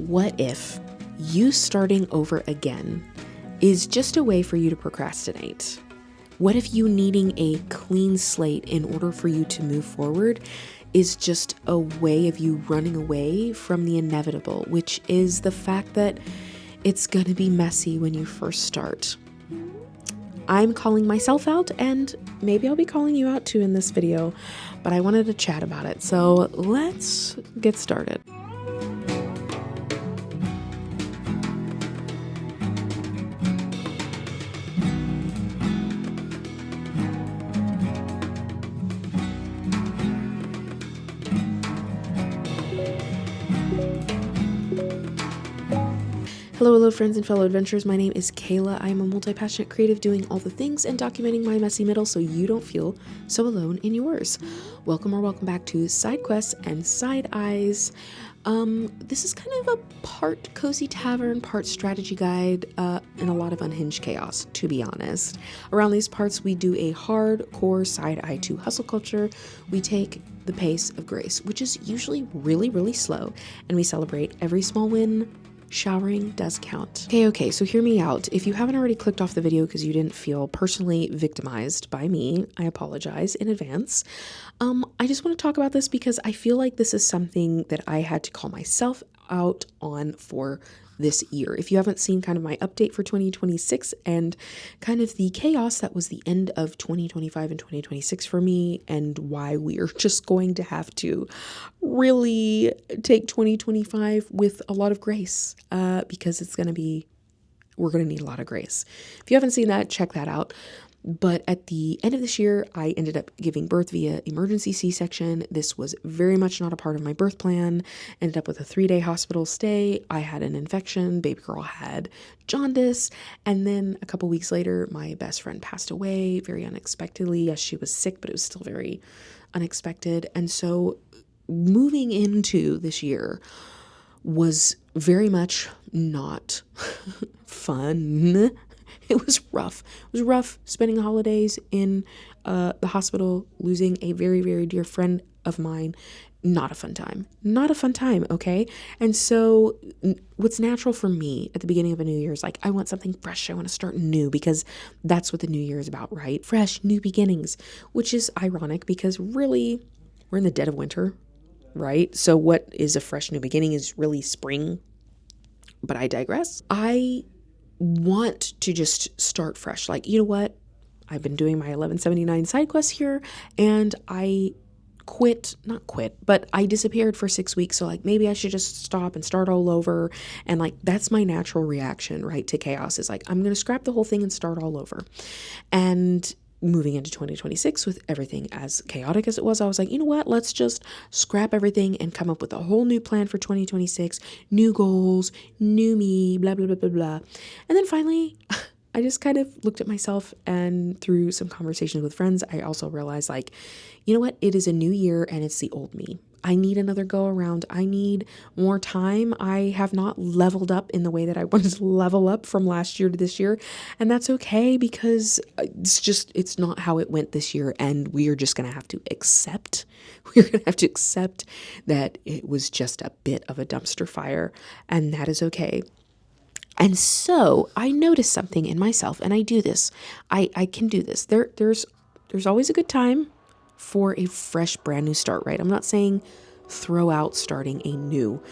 What if you starting over again is just a way for you to procrastinate? What if you needing a clean slate in order for you to move forward is just a way of you running away from the inevitable, which is the fact that it's going to be messy when you first start? I'm calling myself out, and maybe I'll be calling you out too in this video, but I wanted to chat about it. So let's get started. Hello friends and fellow adventurers. My name is Kayla. I am a multi-passionate creative doing all the things and documenting my messy middle so you don't feel so alone in yours. Welcome back to Sidequests and Sideeyes. This is kind of a part cozy tavern, part strategy guide, and a lot of unhinged chaos, to be honest. Around these parts, we do a hardcore side-eye to hustle culture. We take the pace of grace, which is usually really slow, and we celebrate every small win. Showering does count. Okay, so hear me out. If you haven't already clicked off the video because you didn't feel personally victimized by me, I apologize in advance. I just want to talk about this because I feel like this is something that I had to call myself out on for this year. If you haven't seen kind of my update for 2026 and kind of the chaos that was the end of 2025 and 2026 for me, and why we are just going to have to really take 2025 with a lot of grace, because we're going to need a lot of grace. If you haven't seen that, check that out. But at the end of this year, I ended up giving birth via emergency C-section. This was very much not a part of my birth plan. Ended up with a 3-day hospital stay. I had an infection. Baby girl had jaundice. And then a couple weeks later, my best friend passed away very unexpectedly. Yes, she was sick, but it was still very unexpected. And so moving into this year was very much not fun. It was rough. It was rough spending holidays in the hospital, losing a very dear friend of mine. Not a fun time, okay? And so what's natural for me at the beginning of a new year is like, I want something fresh. I want to start new, because that's what the new year is about, right? Fresh, new beginnings, which is ironic because really we're in the dead of winter, right? So what is a fresh new beginning is really spring, but I digress. I want to just start fresh. Like, you know what? I've been doing my 1179 side quests here, and I not quit, but I disappeared for 6 weeks. So like, maybe I should just stop and start all over. And like, that's my natural reaction, right, to chaos, is like, I'm going to scrap the whole thing and start all over. And moving into 2026 with everything as chaotic as it was, I was like, you know what, let's just scrap everything and come up with a whole new plan for 2026, new goals, new me, blah, blah, blah, blah, blah. And then finally, I just kind of looked at myself, and through some conversations with friends, I also realized, like, you know what, it is a new year and it's the old me. I need another go around. I need more time. I have not leveled up in the way that I wanted to level up from last year to this year. And that's okay, because it's not how it went this year. And we are just going to have to accept, that it was just a bit of a dumpster fire, and that is okay. And so I noticed something in myself, and I do this. I can do this. There's always a good time for a fresh, brand new start, right? I'm not saying throw out starting anew,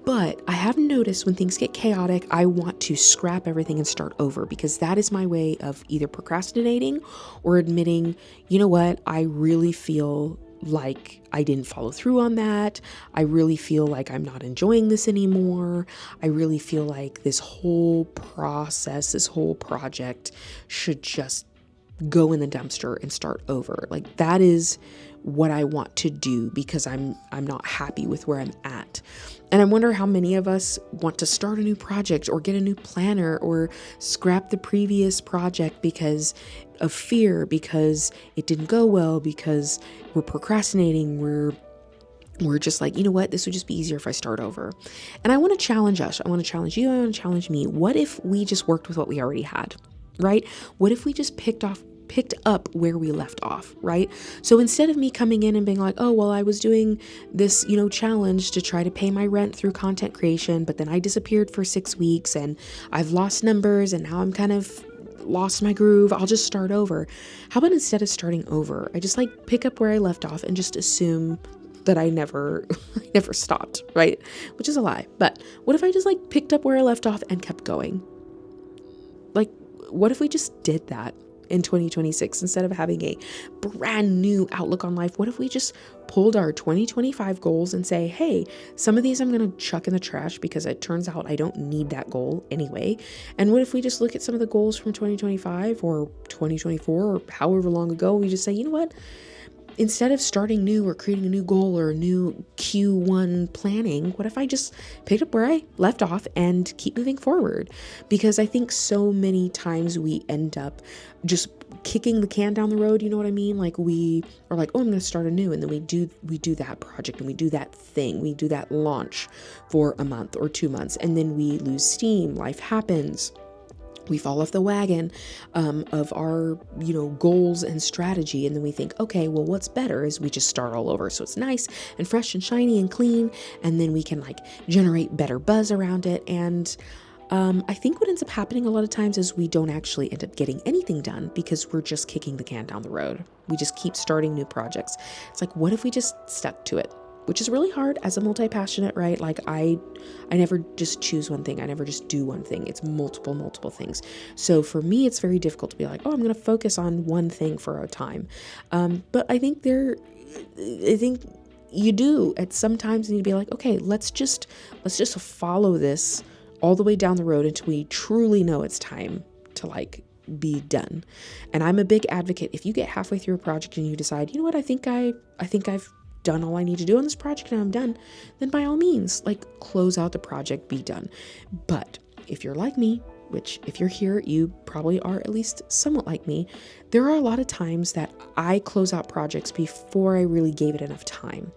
but I have noticed when things get chaotic, I want to scrap everything and start over, because that is my way of either procrastinating or admitting, you know what, I really feel like I didn't follow through on that. I really feel like I'm not enjoying this anymore. I really feel like this whole process, this whole project should just go in the dumpster and start over. Like, that is what I want to do, because I'm not happy with where I'm at. And I wonder how many of us want to start a new project or get a new planner or scrap the previous project because of fear, because it didn't go well, because we're procrastinating, we're just like, you know what, this would just be easier if I start over. And I want to challenge us. I want to challenge you. I want to challenge me. What if we just worked with what we already had, right? What if we just picked picked up where we left off, right? So instead of me coming in and being like, oh, well, I was doing this, challenge to try to pay my rent through content creation, but then I disappeared for 6 weeks and I've lost numbers and now I'm kind of lost my groove. I'll just start over. How about instead of starting over, I just like pick up where I left off and just assume that I never stopped, right? Which is a lie. But what if I just like picked up where I left off and kept going? Like, what if we just did that in 2026 instead of having a brand new outlook on life? What if we just pulled our 2025 goals and say, hey, some of these I'm going to chuck in the trash because it turns out I don't need that goal anyway. And what if we just look at some of the goals from 2025 or 2024 or however long ago, we just say, you know what? Instead of starting new or creating a new goal or a new Q1 planning, what if I just picked up where I left off and keep moving forward? Because I think so many times we end up just kicking the can down the road, you know what I mean? Like we are like, oh, I'm going to start anew. And then we do that project and we do that thing. We do that launch for a month or 2 months. And then we lose steam. Life happens. We fall off the wagon of our, goals and strategy. And then we think, okay, well, what's better is we just start all over. So it's nice and fresh and shiny and clean. And then we can generate better buzz around it. And I think what ends up happening a lot of times is we don't actually end up getting anything done because we're just kicking the can down the road. We just keep starting new projects. It's like, what if we just stuck to it? Which is really hard as a multi-passionate, right? Like I never just choose one thing. I never just do one thing. It's multiple things. So for me, it's very difficult to be like, oh, I'm going to focus on one thing for a time. But I think you do at some times need to be like, okay, let's just follow this all the way down the road until we truly know it's time to be done. And I'm a big advocate. If you get halfway through a project and you decide, you know what, I think I've done all I need to do on this project and I'm done, then by all means, close out the project, be done. But if you're like me, which if you're here, you probably are at least somewhat like me, there are a lot of times that I close out projects before I really gave it enough time.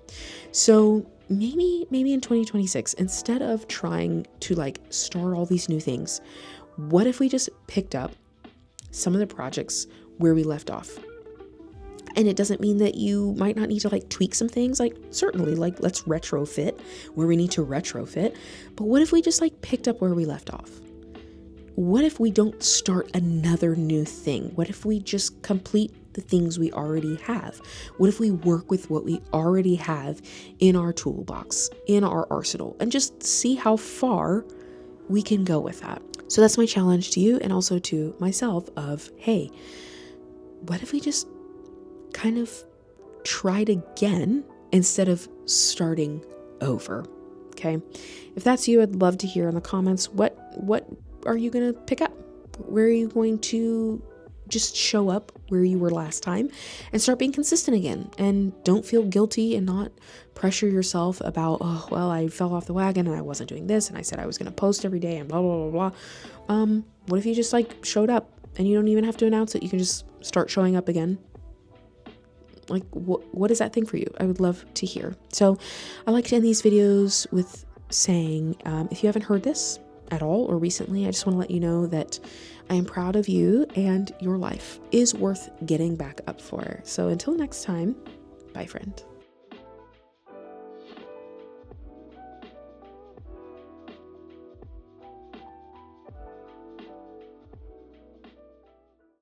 So maybe in 2026, instead of trying to start all these new things, what if we just picked up some of the projects where we left off? And it doesn't mean that you might not need to tweak some things. Certainly, let's retrofit where we need to retrofit. But what if we just picked up where we left off? What if we don't start another new thing? What if we just complete the things we already have? What if we work with what we already have in our toolbox, in our arsenal, and just see how far we can go with that? So that's my challenge to you and also to myself of, hey, what if we just kind of tried again instead of starting over? Okay. If that's you, I'd love to hear in the comments, what are you going to pick up? Where are you going to just show up where you were last time and start being consistent again? And don't feel guilty and not pressure yourself about, oh, well, I fell off the wagon and I wasn't doing this. And I said I was going to post every day and blah, blah, blah, blah. What if you just showed up and you don't even have to announce it? You can just start showing up again. What is that thing for you? I would love to hear. So I like to end these videos with saying, if you haven't heard this at all or recently, I just want to let you know that I am proud of you and your life is worth getting back up for. So until next time, bye, friend.